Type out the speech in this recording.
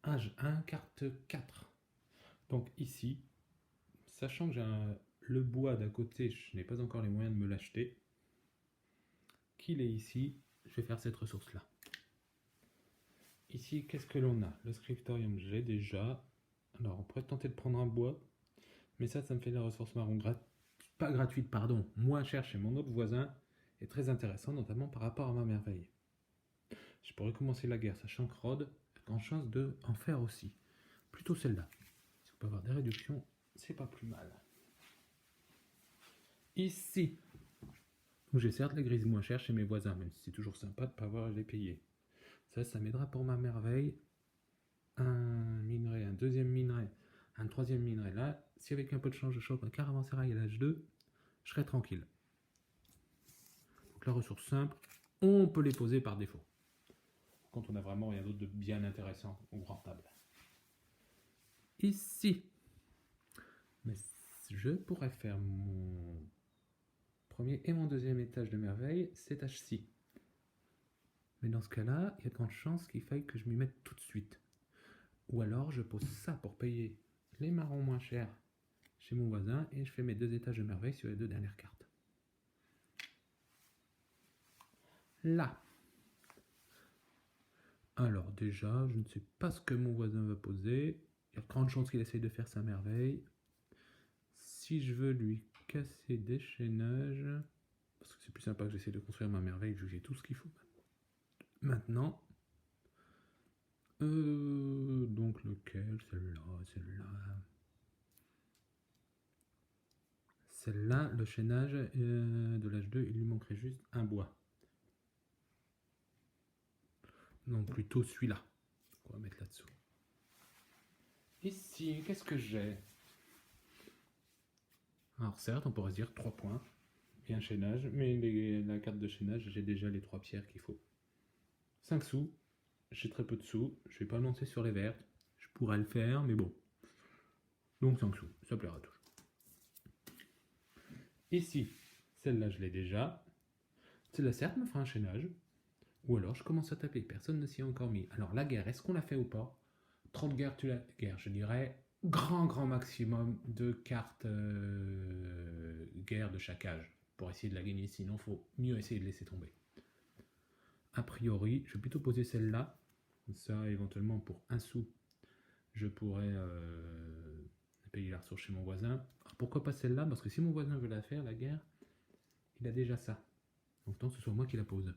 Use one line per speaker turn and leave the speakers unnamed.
Âge 1, carte 4. Donc ici, sachant que le bois d'à côté, je n'ai pas encore les moyens de me l'acheter, qu'il est ici, je vais faire cette ressource-là. Ici, qu'est-ce que l'on a? Le scriptorium, j'ai déjà. Alors, on pourrait tenter de prendre un bois, mais ça me fait la ressource marron pas gratuite, pardon, moins cher chez mon autre voisin, et très intéressant, notamment par rapport à ma merveille. Je pourrais commencer la guerre, sachant que Rhodes a grande chance de en faire aussi. Plutôt celle-là. Si on peut avoir des réductions, c'est pas plus mal. Ici, où j'ai certes la grise moins chère chez mes voisins, même si c'est toujours sympa de ne pas avoir à les payer. Ça m'aidera pour ma merveille. Un minerai, un deuxième minerai, un troisième minerai. Là, si avec un peu de change je chope un caravansérail à l'âge 2, je serai tranquille. Donc la ressource simple, on peut les poser par défaut. Quand on n'a vraiment rien d'autre de bien intéressant ou rentable. Ici, mais je pourrais faire mon premier et mon deuxième étage de merveille, c'est étage-ci. Mais dans ce cas-là, il y a de grandes chances qu'il faille que je m'y mette tout de suite. Ou alors je pose ça pour payer les marrons moins chers chez mon voisin et je fais mes 2 étages de merveille sur les 2 dernières cartes. Là. Alors déjà, je ne sais pas ce que mon voisin va poser. Il y a de grandes chances qu'il essaye de faire sa merveille. Si je veux lui casser des chaînages, parce que c'est plus sympa que j'essaie de construire ma merveille, vu que j'ai tout ce qu'il faut. Maintenant, donc lequel? Celle-là, le chaînage de l'âge 2, il lui manquerait juste un bois. Non, plutôt celui-là. On va mettre là-dessous. Ici, qu'est-ce que j'ai? Alors certes, on pourrait se dire 3 points et un chaînage, mais la carte de chaînage, j'ai déjà les 3 pierres qu'il faut. 5 sous, j'ai très peu de sous, je ne vais pas me lancer sur les vertes. Je pourrais le faire, mais bon. Donc 5 sous, ça plaira toujours. Ici, celle-là, je l'ai déjà. Celle-là, certes, me fera un chaînage. Ou alors, je commence à taper. Personne ne s'y est encore mis. Alors, la guerre, est-ce qu'on l'a fait ou pas? 30 guerres, tu la guerre, je dirais. Grand maximum de cartes guerre de chaque âge pour essayer de la gagner. Sinon, il faut mieux essayer de laisser tomber. A priori, je vais plutôt poser celle-là. Ça, éventuellement, pour 1 sou, je pourrais payer la ressource chez mon voisin. Alors, pourquoi pas celle-là? Parce que si mon voisin veut la faire, la guerre, il a déjà ça. Donc, tant que ce soit moi qui la pose.